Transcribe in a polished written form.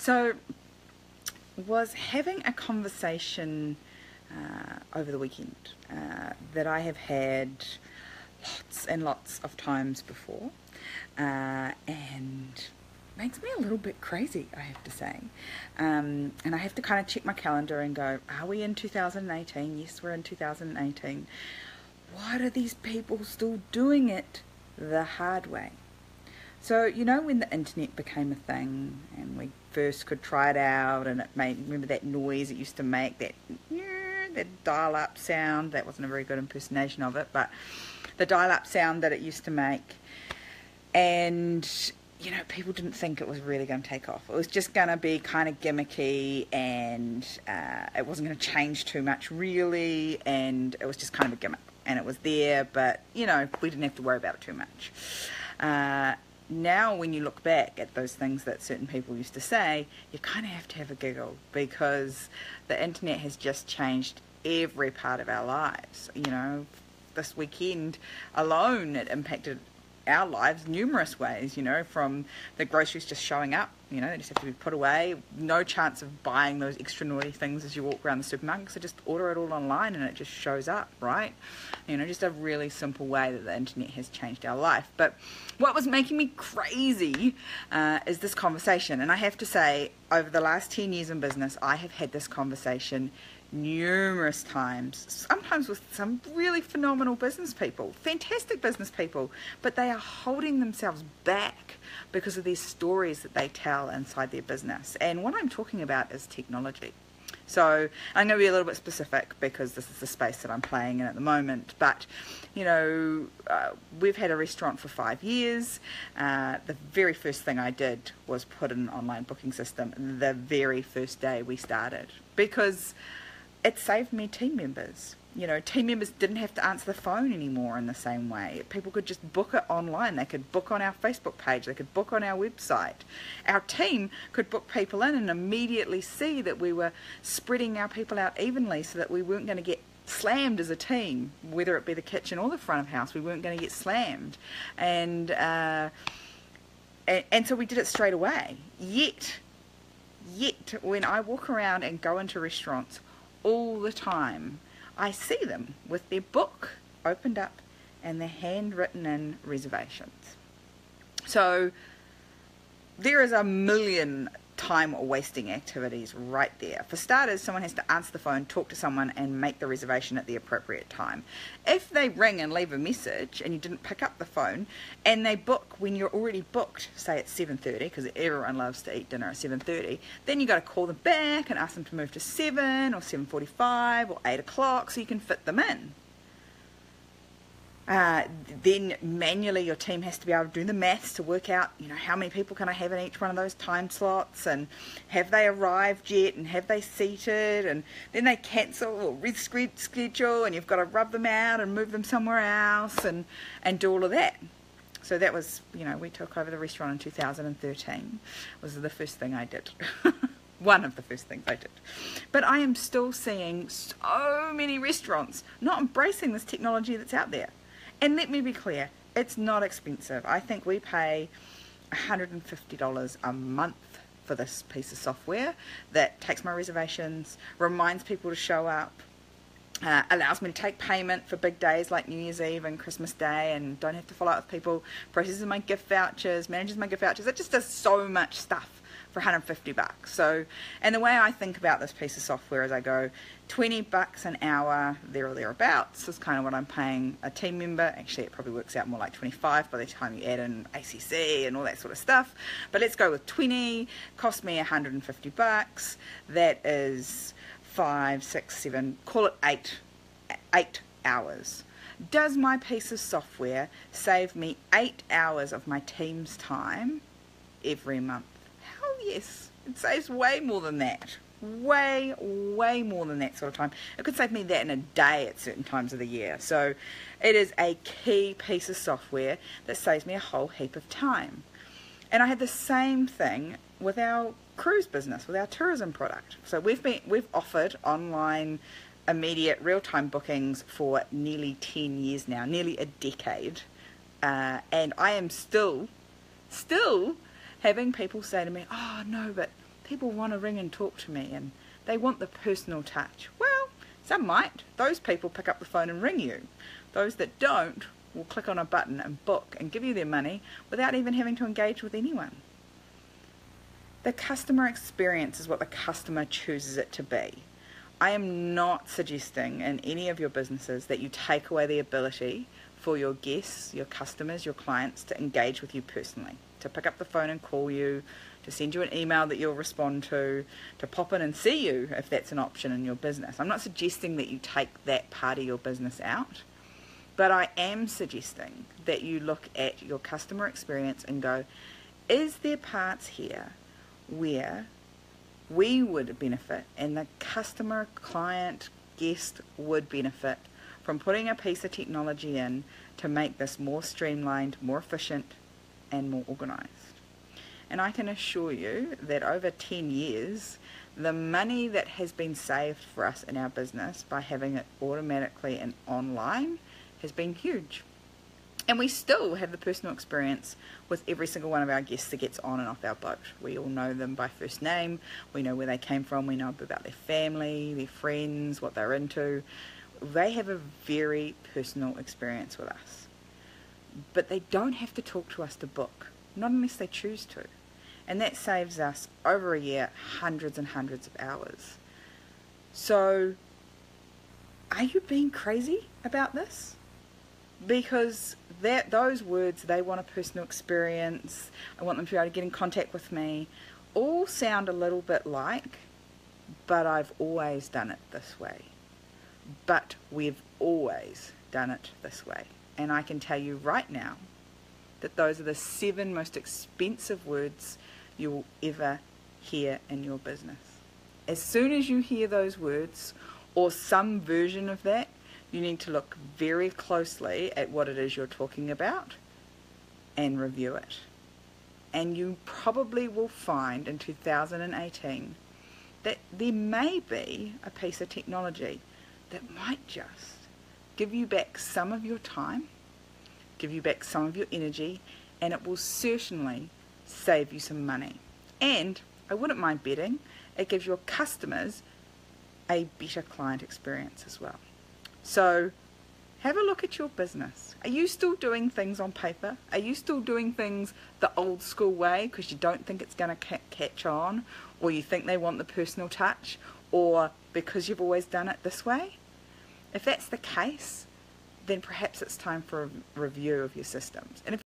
So, was having a conversation over the weekend that I have had lots and lots of times before, and makes me a little bit crazy, I have to say. And I have to kind of check my calendar and go, are we in 2018? Yes, we're in 2018. Why are these people still doing it the hard way? So, you know, when the internet became a thing and we first could try it out, and it made, remember that noise it used to make, that dial-up sound? That wasn't a very good impersonation of it, but the dial-up sound that it used to make. And, you know, people didn't think it was really going to take off. It was just going to be kind of gimmicky, and it wasn't going to change too much, really, and it was just kind of a gimmick. And it was there, but, you know, we didn't have to worry about it too much. Now when you look back at those things that certain people used to say, you kind of have to have a giggle, because the internet has just changed every part of our lives. You know, this weekend alone, it impacted our lives numerous ways, you know, from the groceries just showing up, you know, they just have to be put away, no chance of buying those extra naughty things as you walk around the supermarket, so just order it all online and it just shows up, right? You know, just a really simple way that the internet has changed our life. But what was making me crazy is this conversation, and I have to say, over the last 10 years in business, I have had this conversation numerous times, sometimes with some really phenomenal business people, fantastic business people, but they are holding themselves back because of these stories that they tell inside their business. And what I'm talking about is technology. So I'm going to be a little bit specific because this is the space that I'm playing in at the moment. But, you know, we've had a restaurant for 5 years. The very first thing I did was put in an online booking system the very first day we started, because it saved me team members. You know, team members didn't have to answer the phone anymore in the same way. People could just book it online. They could book on our Facebook page. They could book on our website. Our team could book people in and immediately see that we were spreading our people out evenly, so that we weren't going to get slammed as a team, whether it be the kitchen or the front of house. We weren't going to get slammed. And so we did it straight away. Yet, when I walk around and go into restaurants all the time, I see them with their book opened up and their handwritten in reservations. So there is a million time wasting activities right there. For starters, someone has to answer the phone, talk to someone, and make the reservation at the appropriate time. If they ring and leave a message and you didn't pick up the phone, and they book when you're already booked, say at 7:30, because everyone loves to eat dinner at 7:30, then you got to call them back and ask them to move to 7 or 7:45 or 8 o'clock so you can fit them in. Then manually your team has to be able to do the maths to work out, you know, how many people can I have in each one of those time slots, and have they arrived yet, and have they seated, and then they cancel or reschedule, and you've got to rub them out and move them somewhere else and do all of that. So that was, you know, we took over the restaurant in 2013. It was the first thing I did. One of the first things I did. But I am still seeing so many restaurants not embracing this technology that's out there. And let me be clear, it's not expensive. I think we pay $150 a month for this piece of software that takes my reservations, reminds people to show up, allows me to take payment for big days like New Year's Eve and Christmas Day, and don't have to follow up with people, processes my gift vouchers, manages my gift vouchers. It just does so much stuff for $150. So, and the way I think about this piece of software is I go, $20 an hour, there or thereabouts, is kind of what I'm paying a team member. Actually, it probably works out more like 25 by the time you add in ACC and all that sort of stuff. But let's go with 20, cost me $150. That is 5, 6, 7, call it 8 hours. Does my piece of software save me 8 hours of my team's time every month? Hell yes, it saves way more than that. Way more than that sort of time. It could save me that in a day at certain times of the year. So it is a key piece of software that saves me a whole heap of time. And I had the same thing with our cruise business, with our tourism product. So we've offered online immediate real-time bookings for nearly 10 years now, nearly a decade, and I am still having people say to me, oh no, but people want to ring and talk to me and they want the personal touch. Well, some might. Those people pick up the phone and ring you. Those that don't will click on a button and book and give you their money without even having to engage with anyone. The customer experience is what the customer chooses it to be. I am not suggesting in any of your businesses that you take away the ability for your guests, your customers, your clients to engage with you personally, to pick up the phone and call you, to send you an email that you'll respond to pop in and see you if that's an option in your business. I'm not suggesting that you take that part of your business out, but I am suggesting that you look at your customer experience and go, is there parts here where we would benefit and the customer, client, guest would benefit from putting a piece of technology in to make this more streamlined, more efficient and more organised. And I can assure you that over 10 years, the money that has been saved for us in our business by having it automatically and online has been huge. And we still have the personal experience with every single one of our guests that gets on and off our boat. We all know them by first name, we know where they came from, we know about their family, their friends, what they're into. They have a very personal experience with us. But they don't have to talk to us to book, not unless they choose to. And that saves us over a year hundreds and hundreds of hours. So, are you being crazy about this? Because those words, they want a personal experience, I want them to be able to get in contact with me, all sound a little bit like, but I've always done it this way. But we've always done it this way. And I can tell you right now that those are the 7 most expensive words you will ever hear in your business. As soon as you hear those words, or some version of that, you need to look very closely at what it is you're talking about and review it. And you probably will find in 2018 that there may be a piece of technology that might just give you back some of your time, give you back some of your energy, and it will certainly save you some money. And I wouldn't mind betting it gives your customers a better client experience as well. So have a look at your business. Are you still doing things on paper? Are you still doing things the old school way because you don't think it's going to catch on, or you think they want the personal touch, or because you've always done it this way? If that's the case, then perhaps it's time for a review of your systems. And if